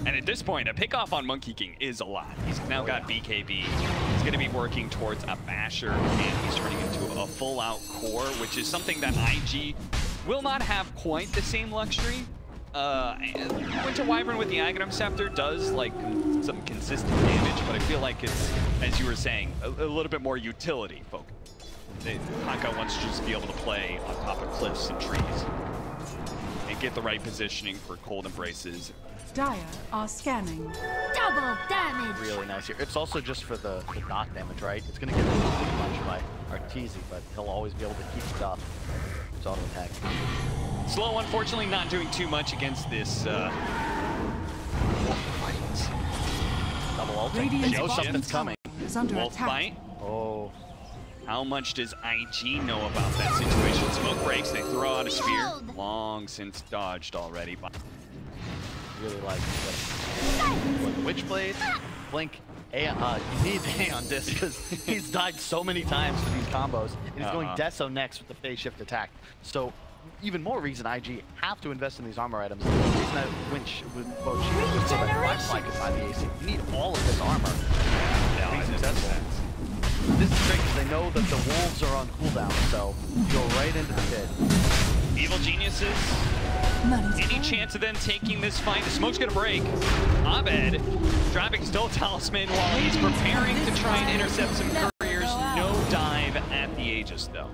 S4: And at this point, a pickoff on Monkey King is a lot. He's now got BKB. He's going to be working towards a basher, and he's turning into a full-out core, which is something that IG will not have quite the same luxury. Winter Wyvern with the Aghanim Scepter does, like, some consistent damage, but I feel like it's, as you were saying, a little bit more utility focused. Haka wants to just be able to play on top of cliffs and trees and get the right positioning for cold embraces.
S3: Dire are scanning.
S6: Double damage.
S2: Really nice here. It's also just for the dot damage, right? It's going to get punched by Arteezy, but he'll always be able to keep stuff. It's auto attack.
S4: Slow, unfortunately, not doing too much against this wolf fight.
S2: Double ult.
S3: Radiant's
S2: They know
S3: bottom
S2: something's coming.
S3: tower is under
S4: Wolf
S3: attack.
S4: fight.
S2: Oh.
S4: How much does IG know about that situation? Smoke breaks, they throw out a spear.
S6: Behold.
S4: Long since dodged already.
S2: Really like it. Witchblade, Blink, you need Aeon Disc because he's died so many times for these combos. And he's going Deso next with the phase shift attack. So even more reason IG have to invest in these armor items. The reason that Winch with both shields was so that Flashlight could buy the AC. You need all of this armor.
S4: Yeah,
S2: Be successful. This is great because they know that the wolves are on cooldown, so you go right into the pit.
S4: Evil Geniuses. Any chance of them taking this fight? The smoke's gonna break. Abed dropping still Talisman while he's preparing to try and intercept some couriers. No dive at the Aegis though.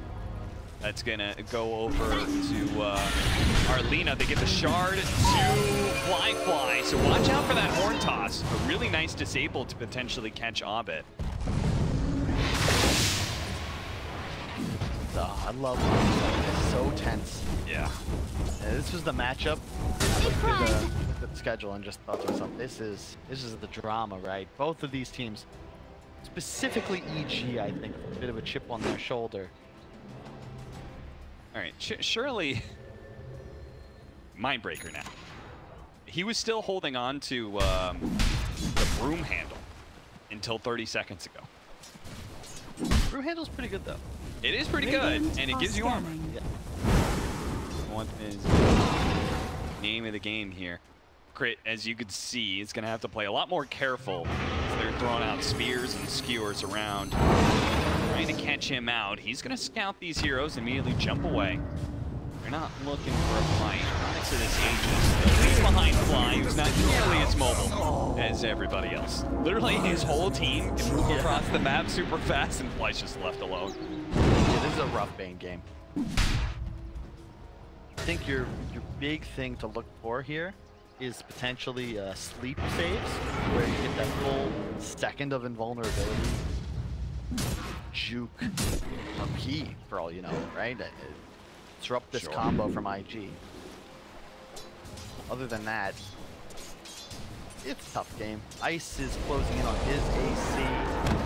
S4: That's gonna go over to Arlena. They get the shard to Fly. So watch out for that horn toss. A really nice disable to potentially catch Abed.
S2: I love it. It's so tense.
S4: Yeah.
S2: This was the matchup. I looked through the schedule and just thought to myself, this is the drama, right? Both of these teams, specifically EG, I think, a bit of a chip on their shoulder.
S4: All right, surely Mindbreaker now. He was still holding on to the broom handle until 30 seconds ago.
S2: Brew handle's pretty good though.
S4: It is pretty good, and it gives you armor.
S2: Yeah.
S4: What is name of the game here? Crit, as you could see, is going to have to play a lot more careful. They're throwing out spears and skewers around, trying to catch him out. He's going to scout these heroes, immediately jump away. They're not looking for a fight. Next to this Aegis, he's behind Fly, who's not nearly as mobile as everybody else. Literally, his whole team can move across the map super fast, and Fly's just left alone.
S2: Yeah, this is a rough Bane game. I think your big thing to look for here is potentially sleep saves, where you get that full second of invulnerability. Juke a P, for all you know, right? Disrupt this combo from IG. Other than that, it's a tough game. Ice is closing in on his AC.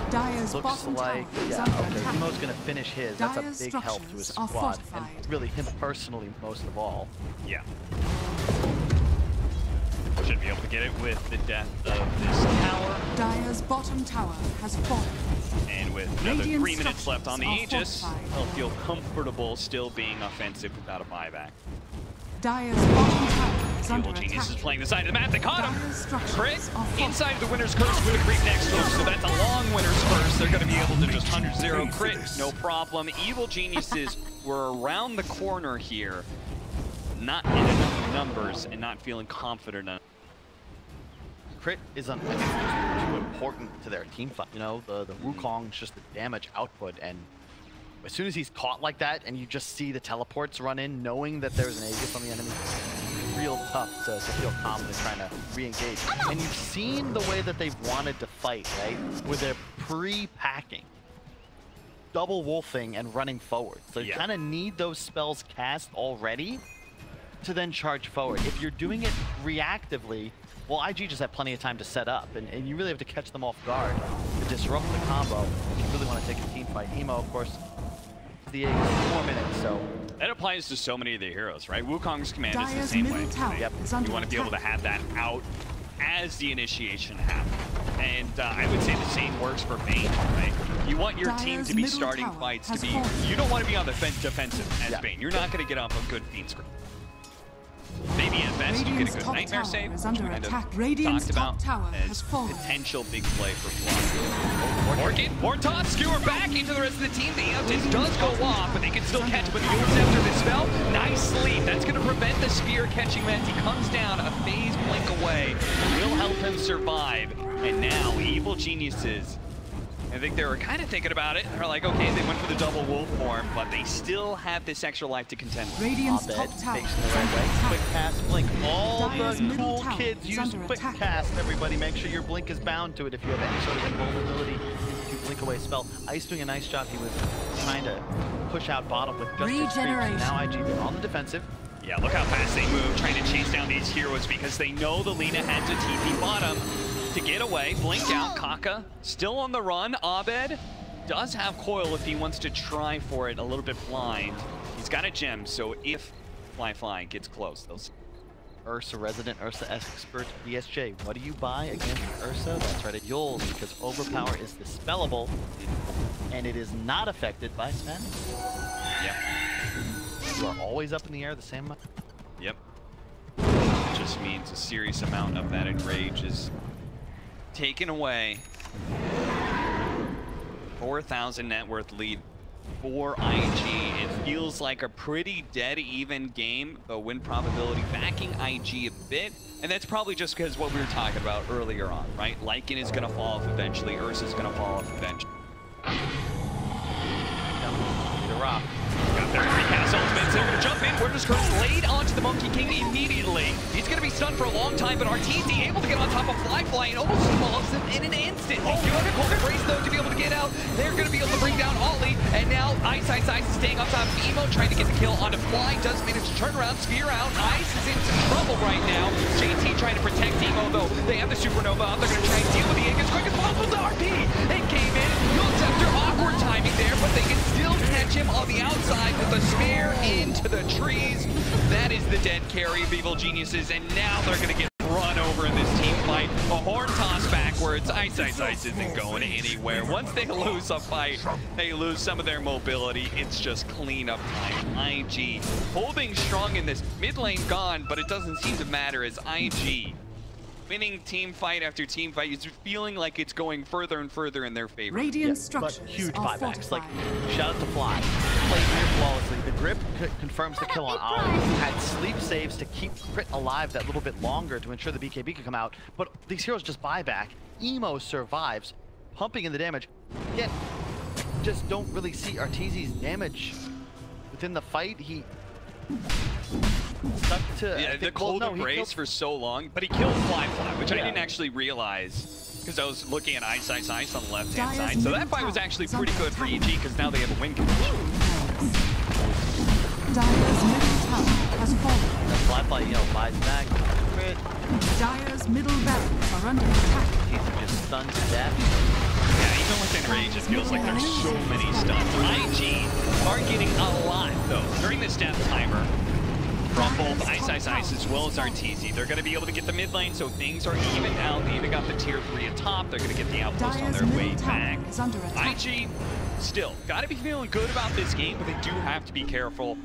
S3: Dire's
S2: Looks
S3: bottom
S2: like,
S3: tower is
S2: yeah,
S3: under
S2: okay,
S3: attack.
S2: Nemo's gonna finish his. That's
S3: Dire's
S2: a big help to his
S3: structures are
S2: squad, and
S3: fortified.
S2: really him personally most of all.
S4: Yeah. Should be able to get it with the death of this tower.
S3: Dire's bottom tower has fallen.
S4: And with another
S3: Radiant
S4: 3 minutes left on the
S3: structures are
S4: Aegis,
S3: fortified.
S4: they'll feel comfortable still being offensive without a buyback.
S3: Dire's bottom tower is under
S4: Evil Genius
S3: attack.
S4: is playing the side of the map. They caught
S3: Dire's
S4: him.
S3: structures
S4: Crit
S3: are fortified.
S4: inside of the Winner's Curse with a creep next to him. So that's a long Winner's Curse. They're going to be able to just 100-0 crit. No problem. Evil Geniuses were around the corner here, not in enough numbers and not feeling confident enough.
S2: Crit is I think, just too important to their team fight. You know, the Wukong's just the damage output, and as soon as he's caught like that, and you just see the teleports run in, knowing that there's an Aegis on the enemy, it's real tough to feel confident trying to re-engage. And you've seen the way that they've wanted to fight, right? Where they're pre-packing, double wolfing, and running forward. So you kind of need those spells cast already to then charge forward. If you're doing it reactively, well, IG just had plenty of time to set up, and you really have to catch them off guard to disrupt the combo. You really want to take a team fight. Emo, of course, the Aegis 4 minutes, so.
S4: That applies to so many of the heroes, right? Wukong's command is the
S3: Dire's
S4: same
S3: middle
S4: way.
S3: tower is under
S4: You want to be able to
S3: attack.
S4: have that out as the initiation happens. And I would say the same works for Bane, right? You want your team
S3: Dire's
S4: to be
S3: middle
S4: starting
S3: tower
S4: fights to
S3: has
S4: be,
S3: fallen.
S4: you don't want to be on the defensive as
S2: Yeah.
S4: Bane. You're not going to get off a good Fiend script. They maybe at best you get a
S3: Radiant's
S4: good
S3: top
S4: Nightmare
S3: tower
S4: save,
S3: is
S4: which we
S3: under
S4: kind
S3: attack.
S4: of
S3: Radiant's
S4: talked about
S3: top tower
S4: as
S3: has fallen.
S4: potential big play for Flock. Morgan, more top, skewer back into the rest of the team. The Eldest does go off, but they can still catch him with the Eul's after this spell. Nice sleep. That's going to prevent the spear catching him as he comes down a phase blink away. Will help him survive. And now, Evil Geniuses, I think they were kind of thinking about it. They're like, okay, they went for the double wolf form, but they still have this extra life to contend with.
S3: Radiant's
S2: Abed
S3: top tower
S2: takes the
S3: is
S2: right
S3: under
S2: way.
S3: attack.
S2: Quick cast, blink. All
S3: Dire's
S2: the
S3: middle
S2: cool
S3: tower
S2: kids
S3: is
S2: use
S3: under
S2: quick
S3: attack.
S2: cast. Everybody, make sure your blink is bound to it if you have any sort of invulnerability to blink away spell. Ice doing a nice job. He was trying to push out bottom with just his creeps. Now IG on the defensive.
S4: Yeah, look how fast they move, trying to chase down these heroes because they know the Lina has a TP bottom to get away. Blink out, Kaka still on the run. Abed does have coil if he wants to try for it a little bit blind. He's got a gem, so if Fly gets close, they'll see.
S2: Ursa resident, Ursa expert, BSJ. What do you buy against Ursa? That's right, at Eul's, because Overpower is dispellable, and it is not affected by spamming.
S4: Yep.
S2: You are always up in the air the same amount.
S4: Yep. It just means a serious amount of that enrage is taken away. 4,000 net worth lead for IG. It feels like a pretty dead even game, but win probability backing IG a bit. And that's probably just because what we were talking about earlier on, right? Lycan is going to fall off eventually. Ursa's going to fall off eventually.
S2: The rock.
S4: Got their recast ultimates. They're going to jump in. Where's Curse laid onto the Monkey King immediately. He's going to be stunned for a long time, but Arteezy able to get on top of Fly and almost smalls him in an instant. Oh, you have a cold embrace though to be able to get out. They're going to be able to bring down Ollie, and now Ice is staying on top of Emo, trying to get the kill onto Fly. Does manage to turn around, spear out. Ice is in trouble right now. JT trying to protect Emo though. They have the Supernova up. They're going to try and deal with the egg as quick as possible. The RP. It came in. You'll after awkward timing there, but they can still catch him on the outside with the spear into the trees. That is the dead carry of Evil Geniuses, and now they're going to get run over in this team fight. A horn toss backwards. Ice isn't going anywhere. Once they lose a fight, they lose some of their mobility. It's just cleanup time. IG holding strong in this mid lane gone, but it doesn't seem to matter as IG winning team fight after team fight. It's feeling like it's going further and further in their favor.
S3: Radiant
S2: But
S3: structures
S2: huge
S3: are
S2: buybacks. Like,
S3: fortified.
S2: shout out to Fly. Played here flawlessly. The grip confirms the kill on Ollie. Had sleep saves to keep Crit alive that little bit longer to ensure the BKB could come out. But these heroes just buy back. Emo survives, pumping in the damage. Yet, just don't really see Arteezy's damage within the fight. He stuck to
S4: the cold embrace for so long, but he killed Fly, which I didn't actually realize because I was looking at Ice on the left-hand side. So that fight was actually pretty good for EG because now they have a win condition.
S3: Dire's middle tower has fallen.
S2: The Fly, you know, buys back. Crit.
S3: Dire's middle barracks are under attack.
S2: He's just stunned to death.
S4: Yeah, even with enrage, it feels like there's so many stuns. IG are getting a lot though during this death timer from both Ice as well as Arteezy. They're going to be able to get the mid lane, so things are evened out. They even got the tier 3 atop. They're going to get the outpost on their way back. IG still got to be feeling good about this game, but they do have to be careful.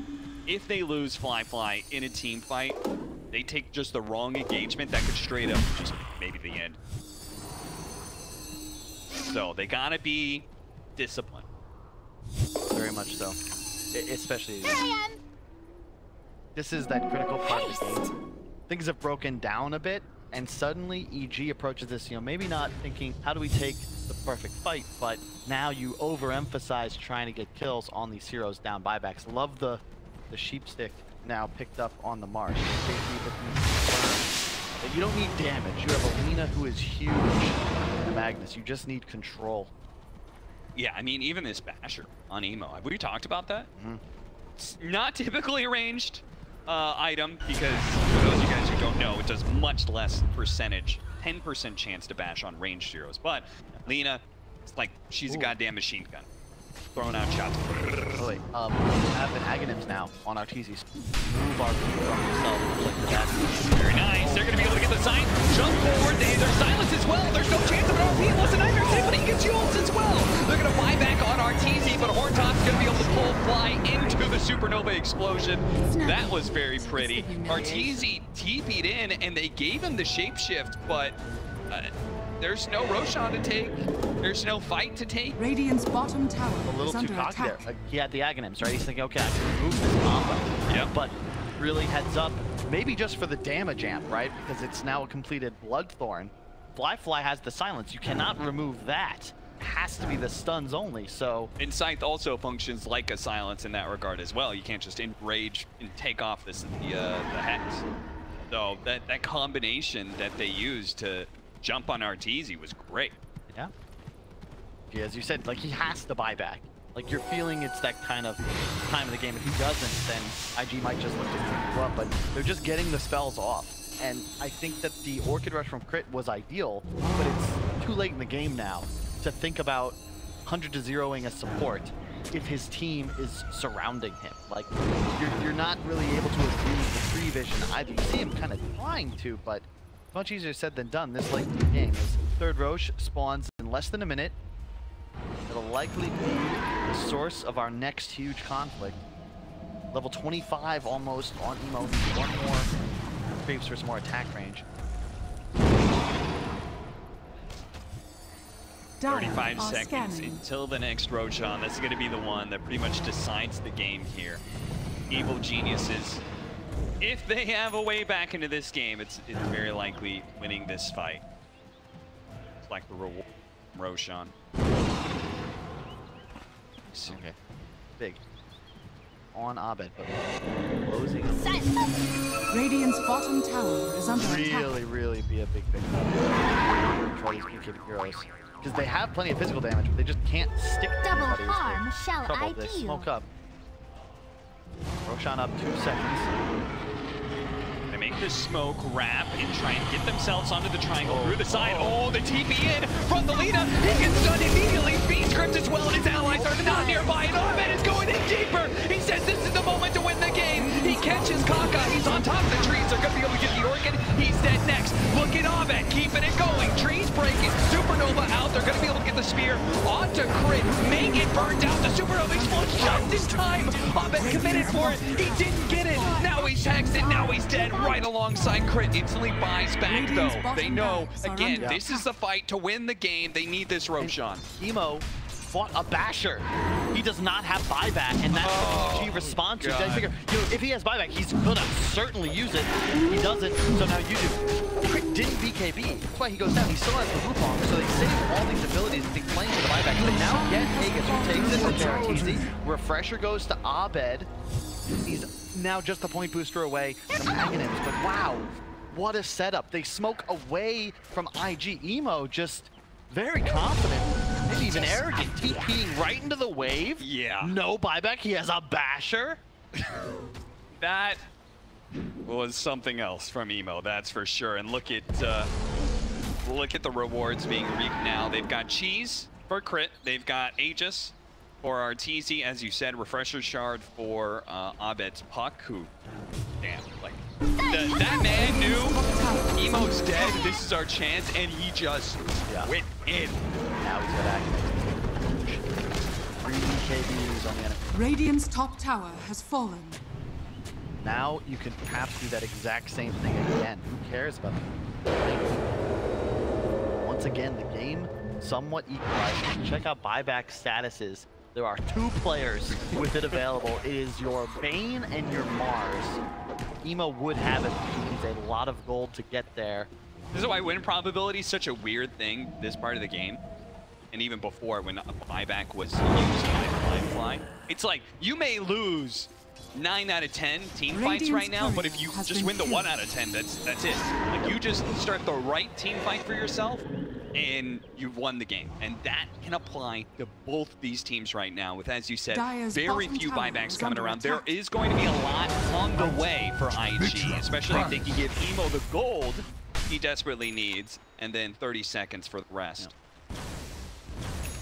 S4: If they lose Fly in a team fight, they take just the wrong engagement, that could straight up just maybe the end. So they got to be disciplined.
S2: Very much so. Especially. This is that critical part of the game. Things have broken down a bit, and suddenly EG approaches this, you know, maybe not thinking, how do we take the perfect fight, but now you overemphasize trying to get kills on these heroes down buybacks. Love the sheep stick now picked up on the marsh. You don't need damage. You have a Lina who is huge. Magnus, you just need control.
S4: Yeah, I mean, even this basher on Emo, have we talked about that? It's not typically a ranged item because for those of you guys who don't know, it does much less percentage, 10% chance to bash on ranged heroes. But Lina, it's like she's a goddamn machine gun. Throwing out shots.
S2: Oh wait, have an Aghanims now on Arteezy's. Move RP from yourself, like the bad.
S4: Very nice. They're going to be able to get the sign. Jump forward. There's silence as well. There's no chance of an RP unless an Nightmare save, but he gets Jules as well. They're going to buy back on Arteezy, but Horntop's going to be able to pull Fly into the Supernova explosion. That was very pretty. Arteezy TP'd in and they gave him the shapeshift, but there's no Roshan to take. There's no fight to take.
S3: Radiant's bottom tower
S2: A little
S3: is
S2: too
S3: under
S2: cocky there.
S3: attack.
S2: Like, he had the Aghanims, right? He's thinking, okay, I can remove this combo.
S4: Yep.
S2: But really heads up, maybe just for the damage amp, right? Because it's now a completed Bloodthorn. Fly has the silence. You cannot remove that. It has to be the stuns only, so...
S4: And Scythe also functions like a silence in that regard as well. You can't just enrage and take off the Hex. So that combination that they used to jump on Arteezy was great.
S2: Yeah. Yeah, as you said, like, he has to buy back. Like, you're feeling it's that kind of time of the game. If he doesn't, then IG might just look to keep you up, but they're just getting the spells off. And I think that the Orchid Rush from Crit was ideal, but it's too late in the game now to think about 100 to 0ing a support if his team is surrounding him. Like, you're not really able to abuse the free vision either. You see him kind of trying to, but much easier said than done this late in the game. His third Roche spawns in less than a minute. It'll likely be the source of our next huge conflict. Level 25 almost on Emo. One more creeps for some more attack range.
S4: 35 seconds until the next Roshan. That's going to be the one that pretty much decides the game here. Evil Geniuses, if they have a way back into this game, it's very likely winning this fight. It's like the reward from Roshan.
S2: Okay. Big. On Abed, but closing.
S3: Radiant's bottom tower is under attack.
S2: Really be a big thing. Try these PK heroes. Because they have plenty of physical damage, but they just can't stick to
S6: Double
S2: anybody.
S6: harm shall
S2: Trouble.
S6: I
S2: They
S6: deal.
S2: smoke up. Roshan up 2 seconds.
S4: They make this smoke wrap and try and get themselves onto the triangle through the side. Oh, the TP in from the Lina. He gets stunned immediately. Beat script as well, and his allies are not nearby. And Ahmed is going in deeper. He says this is the moment to win the game. He catches Kaka. He's on top of the trees. They're going to be able to get the Orchid. He's dead next. Look at Ahmed, keeping it going. Trees breaking. Supernova out. They're going to be able to get the spear onto Crit. Make it burn down. The Supernova explodes just in time. Ahmed committed for it. He didn't get it. Now he's hexed. Now he's dead. Right alongside Crit. Instantly buys back though. They know, again, this is the fight to win the game. They need this Roshan.
S2: Emo fought a basher. He does not have buyback, and that's what PG responds to. I figure, you know, if he has buyback, he's gonna certainly use it. He doesn't, so now you do. Crit didn't BKB. That's why he goes down. He still has the Wukong, so they save all these abilities and think playing for the buyback. They now get Aegis, who takes it to Kite Arteezy. Refresher goes to Abed. He's now just a point booster away from Aghanims, but wow, what a setup. They smoke away from IG. Emo just very confident, maybe even arrogant, TPing right into the wave.
S4: Yeah.
S2: No buyback, he has a basher.
S4: That was something else from Emo, that's for sure. And look at the rewards being reaped now. They've got Cheese for Crit. They've got Aegis for Arteezy, as you said, Refresher Shard for Abed's Puck, who, damn, like, that man knew Emo's dead, this is our chance, and he just went in.
S2: Now he's got Aghanims. 3 KBs on the enemy.
S3: Radiant's top tower has fallen.
S2: Now you can perhaps do that exact same thing again. Who cares about the Once again, the game somewhat equalized. Check out buyback statuses. There are 2 players with it available. It is your Bane and your Mars. Emo would have it. He needs a lot of gold to get there.
S4: This is why win probability is such a weird thing this part of the game. And even before, when a buyback was used by Fly, it's like, you may lose 9 out of 10 team fights right now, but if you just win the 1 out of 10, that's it. Like, you just start the right team fight for yourself, and you've won the game. And that can apply to both these teams right now with, as you said, very few buybacks coming around. There is going to be a lot on the way for IG, especially if they can give Emo the gold he desperately needs, and then 30 seconds for the rest.
S2: Yeah.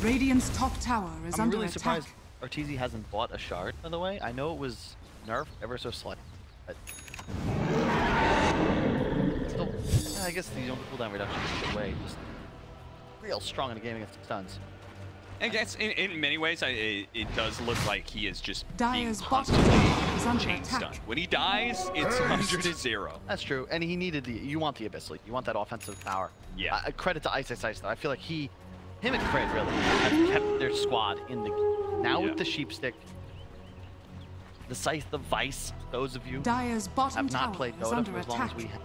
S3: Radiant's top tower is
S2: I'm
S3: under
S2: really
S3: attack.
S2: surprised Arteezy hasn't bought a shard, by the way. I know it was nerfed ever so slightly, but still, I guess the cooldown reduction is a good way. Just real strong in the game against stuns.
S4: I guess in many ways, it does look like he is just being
S3: Dire's bottom
S4: constantly
S3: tower is is under
S4: chain
S3: attack.
S4: stun. When he dies, it's 100-0.
S2: That's true, and he needed the. You want the Abyss Leap. You want that offensive power.
S4: Yeah.
S2: Credit to Ice though. I feel like him and Crit really have kept their squad in the game. Now with the Sheep Stick, the Scythe, the Vice. Those of you
S3: Dire's bottom
S2: have not
S3: tower
S2: played
S3: is
S2: Dota
S3: under
S2: for as long
S3: attack.
S2: as we have.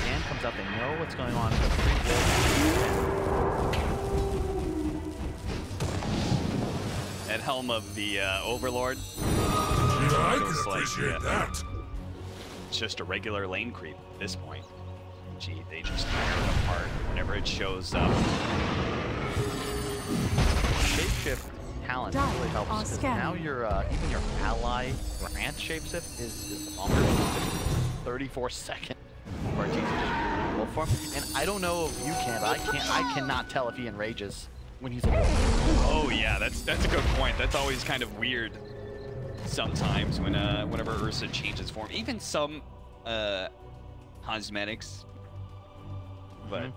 S2: Dan comes out. They know what's going on.
S4: At helm of the Overlord,
S5: Yeah, I can
S4: Feels like,
S5: appreciate that.
S4: it's just a regular lane creep at this point. Gee, they just tear it apart whenever it shows up.
S2: Shapeshift talent
S3: Dire
S2: really helps
S3: are
S2: because
S3: scanning.
S2: now your even your ally Grant Shapeshift is longer than 34 seconds for Arteezy just roll for him. And I don't know if you can, but I cannot tell if he enrages when he's a wolf.
S4: Oh yeah, that's a good point. That's always kind of weird sometimes when whenever Ursa changes form. Even some cosmetics, but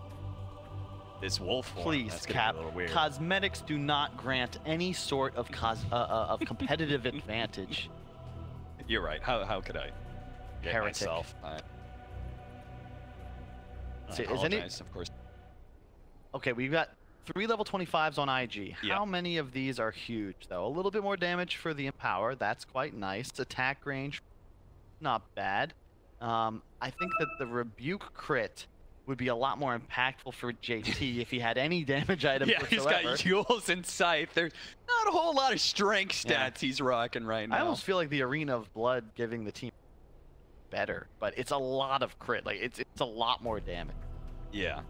S4: this wolf form,
S2: Please,
S4: that's gonna
S2: Cap.
S4: be a little weird.
S2: Cosmetics do not grant any sort of of competitive advantage.
S4: You're right. How could I get
S2: Heretic.
S4: myself? I
S2: So is
S4: apologize, of course.
S2: Okay, we've got 3 level 25s on IG.
S4: Yeah.
S2: How many of these are huge, though? A little bit more damage for the Empower. That's quite nice. Attack range, not bad. I think that the Rebuke crit would be a lot more impactful for JT if he had any damage items
S4: Yeah, he's
S2: whatsoever.
S4: got Yules and Scythe. There's not a whole lot of strength stats
S2: Yeah.
S4: he's rocking right now.
S2: I almost feel like the Arena of Blood giving the team better, but it's a lot of crit. Like it's a lot more damage.
S4: Yeah.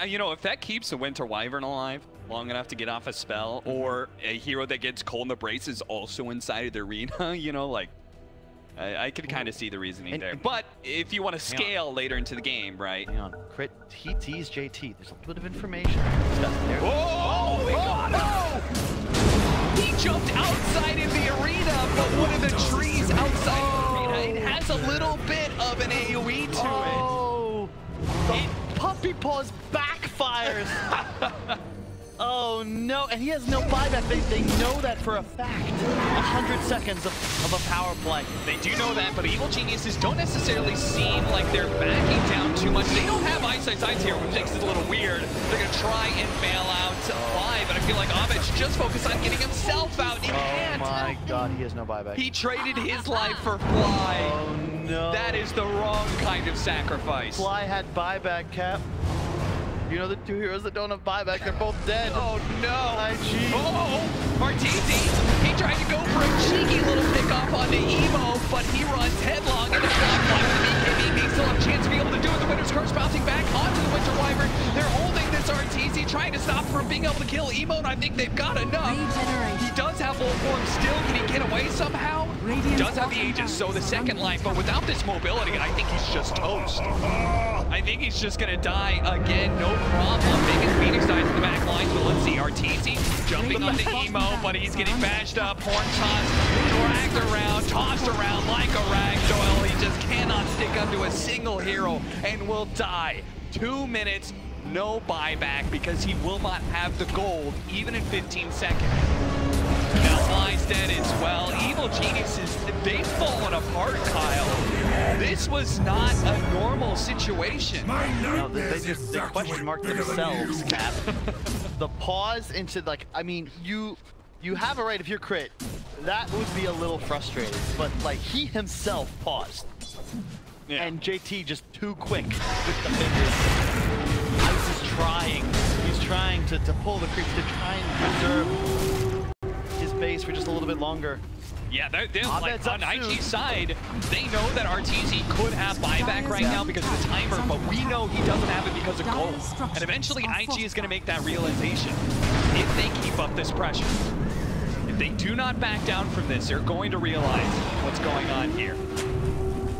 S4: You know, if that keeps a Winter Wyvern alive long enough to get off a spell, or a hero that gets Cold in the Brace is also inside of the arena, you know, like, I could kind of see the reasoning there. But if you want to scale later into the game, right?
S2: Hang on, crit. He teased JT. There's a little bit of information. There.
S4: Oh, we got him! He jumped outside of the arena, but one of the trees outside of the arena, it has a little bit of an AoE to
S2: Oh, the puppy paws backfires. Oh no, and he has no buyback. They know that for a fact. 100 seconds of a power play.
S4: They do know that, but Evil Geniuses don't necessarily seem like they're backing down too much. They don't have eyesight sights here, which makes it a little weird. They're going to try and bail out Fly, but I feel like Avich just focused on getting himself out. He can't.
S2: Oh my god, he has no buyback.
S4: He traded his life for Fly.
S2: Oh no.
S4: That is the wrong kind of sacrifice.
S2: Fly had buyback, Cap. You know the 2 heroes that don't have buyback, they're both dead.
S4: Oh no!
S2: IG.
S4: Oh, Arteezy, he tried to go for a cheeky little pickoff onto Emo, but he runs headlong into the block line with the BKB. They still have a chance to be able to do it. The Winter's Curse bouncing back onto the Winter Wyvern. They're holding this Arteezy, trying to stop from being able to kill Emo, and I think they've got enough. He does have full form still. Can he get away somehow? He does have the Aegis, so the second life, but without this mobility, I think he's just toast. I think he's just gonna die again, no problem. Making Phoenix dies in the back line, but let's see, Arteezy jumping onto Emo, but he's getting bashed up, horn tossed, dragged around, tossed around like a ragdoll. He just cannot stick onto a single hero and will die. 2 minutes, no buyback, because he will not have the gold, even in 15 seconds. Now Fly's dead as well. Evil Geniuses, they've fallen apart, Kyle. This was not a normal situation.
S5: My
S2: No,
S5: nightmares
S2: they question
S5: evacuate
S2: marked
S5: bigger than
S2: themselves,
S5: you.
S2: Cap. The pause into like, I mean, you have a right if you're crit. That would be a little frustrating, but like he himself paused.
S4: Yeah.
S2: And JT just too quick with the fingers. Ice is trying. He's trying to pull the creeps to try and preserve his base for just a little bit longer.
S4: Yeah, they're like
S2: Abed's
S4: on
S2: up soon.
S4: IG side, they know that Arteezy could have buyback right now because of the timer, but we know he doesn't have it because of gold. And eventually IG is going to make that realization if they keep up this pressure. If they do not back down from this, they're going to realize what's going on here.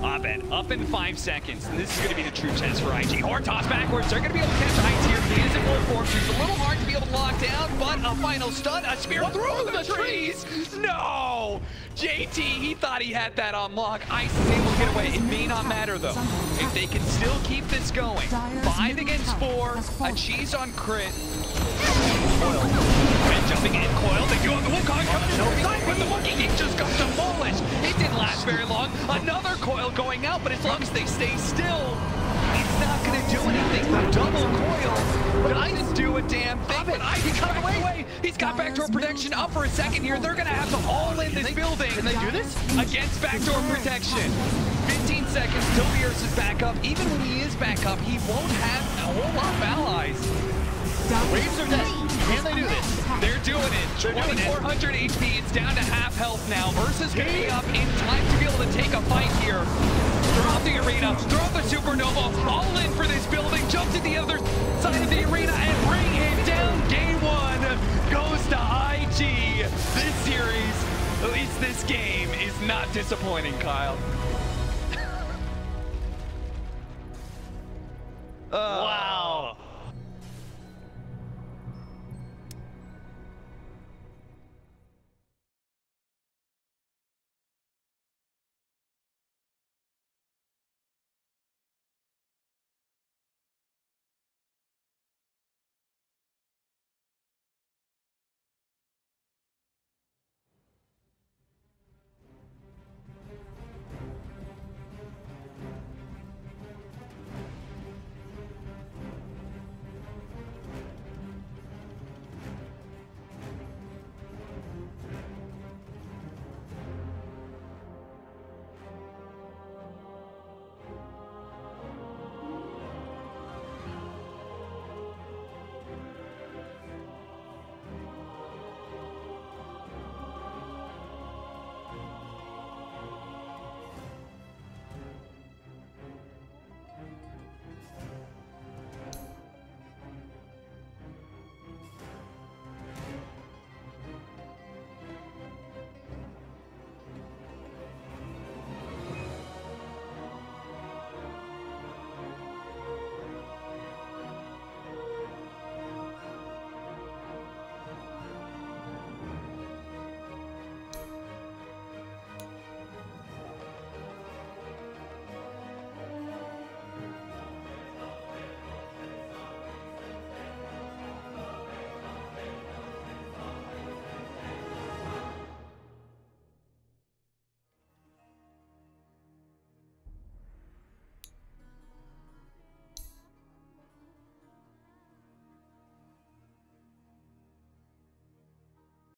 S4: Abed up in 5 seconds, and this is going to be the true chance for IG. Horn toss backwards, they're going to be able to catch Ice here. He is in full form, so it's a little hard to be able to lock down, but a final stun, a spear through the trees. No! JT, he thought he had that on lock. Ice is able to get away. It may not matter though. If they can still keep this going, 5 against 4, a cheese on crit. With jumping in, Coil, they do have the Wukong coming in inside, but the Monkey King just got demolished. It didn't last very long. Another Coil going out, but as long as they stay still, it's not going to do anything. The double Coil doesn't do a damn thing, but Ivy cut away. He's got backdoor protection up for a second here. They're going to have to all in this building.
S2: Can they do this?
S4: Against backdoor protection. 15 seconds till the Ursa is back up. Even when he is back up, he won't have a whole lot of allies.
S2: Waves are dead. Can they do this?
S4: They're doing it. 2400 HP. It's down to half health now. Ursa's going to be up in time to be able to take a fight here. Throw out the arena. Throw out the supernova. All in for this building. Jump to the other side of the arena and bring it down. Game 1 goes to IG. This series, at least this game, is not disappointing, Kyle.
S2: Wow.